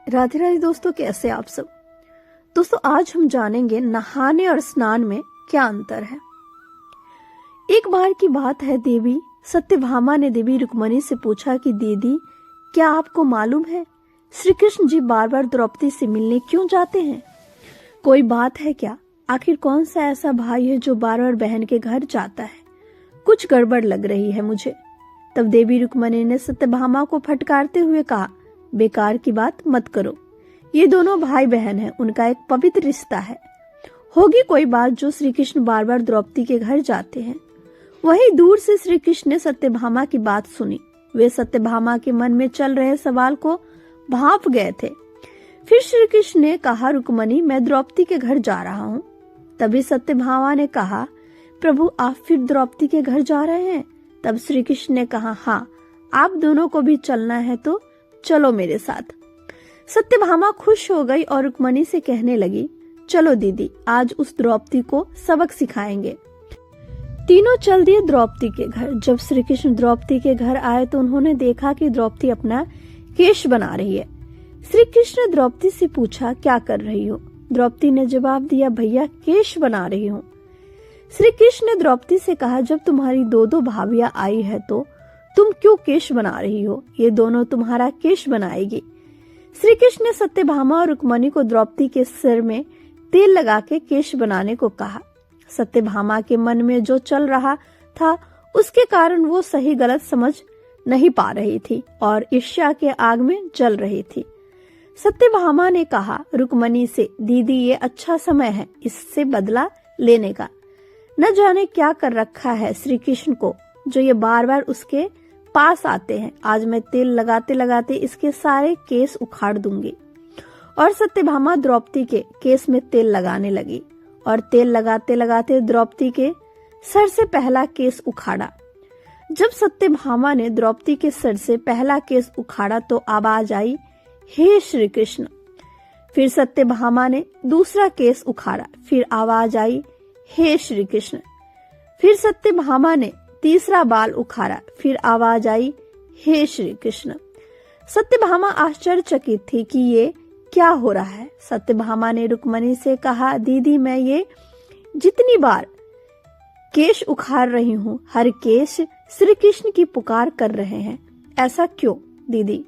राधे राधे दोस्तों, कैसे आप सब। दोस्तों, आज हम जानेंगे नहाने और स्नान में क्या अंतर है। एक बार की बात है, देवी सत्यभामा ने देवी रुक्मणी से पूछा कि दीदी, क्या आपको मालूम है श्री कृष्ण जी बार बार द्रौपदी से मिलने क्यों जाते हैं? कोई बात है क्या? आखिर कौन सा ऐसा भाई है जो बार बार बहन के घर जाता है? कुछ गड़बड़ लग रही है मुझे। तब देवी रुक्मणी ने सत्यभामा को फटकारते हुए कहा, बेकार की बात मत करो। ये दोनों भाई बहन हैं, उनका एक पवित्र रिश्ता है। होगी कोई बात जो श्री कृष्ण बार बार द्रौपदी के घर जाते हैं। वहीं दूर से श्री कृष्ण ने सत्यभामा की बात सुनी। वे सत्यभामा के मन में चल रहे सवाल को भांप गए थे। फिर श्री कृष्ण ने कहा, रुक्मणी, मैं द्रौपदी के घर जा रहा हूँ। तभी सत्यभामा ने कहा, प्रभु, आप फिर द्रौपदी के घर जा रहे हैं? तब श्री कृष्ण ने कहा, हाँ, आप दोनों को भी चलना है तो चलो मेरे साथ। सत्यभामा खुश हो गई और रुक्मणी से कहने लगी, चलो दीदी, आज उस द्रौपदी को सबक सिखाएंगे। तीनों चल दिए द्रौपदी के घर। जब श्री कृष्ण द्रौपदी के घर आए तो उन्होंने देखा कि द्रौपदी अपना केश बना रही है। श्री कृष्ण ने द्रौपदी से पूछा, क्या कर रही हो? द्रौपदी ने जवाब दिया, भैया, केश बना रही हूँ। श्री कृष्ण ने द्रौपदी से कहा, जब तुम्हारी दो भाभियां आई है तो तुम क्यों केश बना रही हो? ये दोनों तुम्हारा केश बनाएगी। श्री कृष्ण ने सत्यभामा और रुक्मणी को द्रौपदी के सिर में तेल लगा के केश बनाने को कहा। सत्यभामा के मन में जो चल रहा था उसके कारण वो सही गलत समझ नहीं पा रही थी और ईर्ष्या के आग में जल रही थी। सत्यभामा ने कहा रुक्मणी से, दीदी, ये अच्छा समय है इससे बदला लेने का। न जाने क्या कर रखा है श्री कृष्ण को जो ये बार बार उसके पास आते हैं। आज मैं तेल लगाते लगाते इसके सारे केस उखाड़ दूंगी। और सत्यभामा द्रौपदी के केस में तेल लगाने लगी और तेल लगाते लगाते द्रौपदी के सर से पहला केस उखाड़ा। जब सत्यभामा ने द्रौपदी के सर से पहला केस उखाड़ा तो आवाज आई, हे श्री कृष्ण। फिर सत्यभामा ने दूसरा केस उखाड़ा, फिर आवाज आई, हे श्री कृष्ण। फिर सत्यभामा ने तीसरा बाल उखाड़ा, फिर आवाज आई, हे श्री कृष्ण। सत्यभामा आश्चर्यचकित थी कि ये क्या हो रहा है। सत्यभामा ने रुक्मणी से कहा, दीदी, मैं ये जितनी बार केश उखाड़ रही हूँ, हर केश श्री कृष्ण की पुकार कर रहे हैं। ऐसा क्यों दीदी?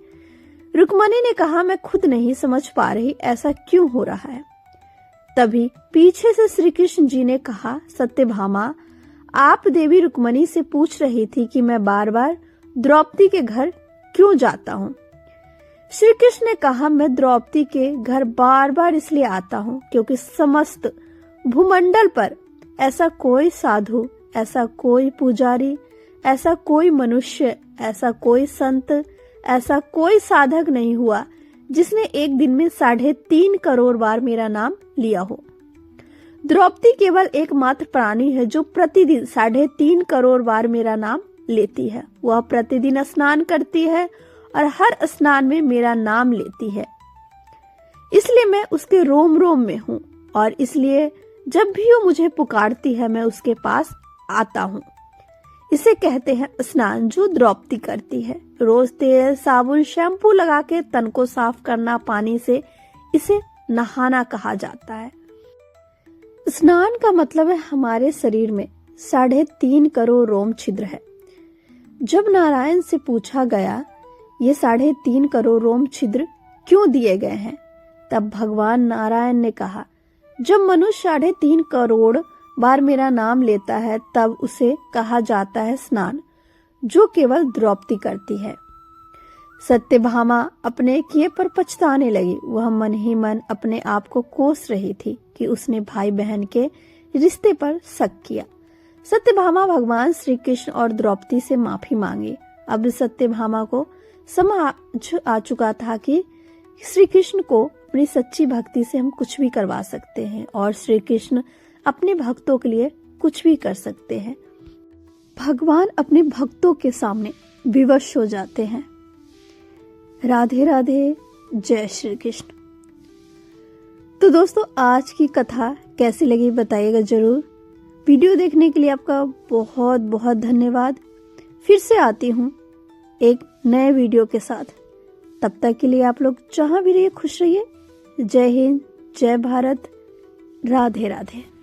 रुक्मणी ने कहा, मैं खुद नहीं समझ पा रही ऐसा क्यों हो रहा है। तभी पीछे से श्री कृष्ण जी ने कहा, सत्यभामा, आप देवी रुक्मणी से पूछ रही थी कि मैं बार बार द्रौपदी के घर क्यों जाता हूँ। श्री कृष्ण ने कहा, मैं द्रौपदी के घर बार बार इसलिए आता हूँ क्योंकि समस्त भूमंडल पर ऐसा कोई साधु, ऐसा कोई पुजारी, ऐसा कोई मनुष्य, ऐसा कोई संत, ऐसा कोई साधक नहीं हुआ जिसने एक दिन में 3.5 करोड़ बार मेरा नाम लिया हो। द्रौपदी केवल एकमात्र प्राणी है जो प्रतिदिन 3.5 करोड़ बार मेरा नाम लेती है। वह प्रतिदिन स्नान करती है और हर स्नान में मेरा नाम लेती है। इसलिए मैं उसके रोम रोम में हूँ और इसलिए जब भी वो मुझे पुकारती है मैं उसके पास आता हूँ। इसे कहते हैं स्नान, जो द्रौपदी करती है। रोज तेल, साबुन, शैम्पू लगा के तन को साफ करना पानी से, इसे नहाना कहा जाता है। स्नान का मतलब है हमारे शरीर में 3.5 करोड़ रोम छिद्र है। जब नारायण से पूछा गया ये 3.5 करोड़ रोम छिद्र क्यों दिए गए हैं, तब भगवान नारायण ने कहा, जब मनुष्य 3.5 करोड़ बार मेरा नाम लेता है तब उसे कहा जाता है स्नान, जो केवल द्रौपदी करती है। सत्यभामा अपने किए पर पछताने लगी। वह मन ही मन अपने आप को कोस रही थी कि उसने भाई बहन के रिश्ते पर शक किया। सत्यभामा भगवान श्री कृष्ण और द्रौपदी से माफी मांगी। अब सत्यभामा को समझ आ चुका था कि श्री कृष्ण को अपनी सच्ची भक्ति से हम कुछ भी करवा सकते हैं और श्री कृष्ण अपने भक्तों के लिए कुछ भी कर सकते हैं। भगवान अपने भक्तों के सामने विवश हो जाते हैं। राधे राधे, जय श्री कृष्ण। तो दोस्तों, आज की कथा कैसी लगी बताइएगा जरूर। वीडियो देखने के लिए आपका बहुत बहुत धन्यवाद। फिर से आती हूँ एक नए वीडियो के साथ। तब तक के लिए आप लोग जहां भी रहिए खुश रहिए। जय हिंद, जय भारत, राधे राधे।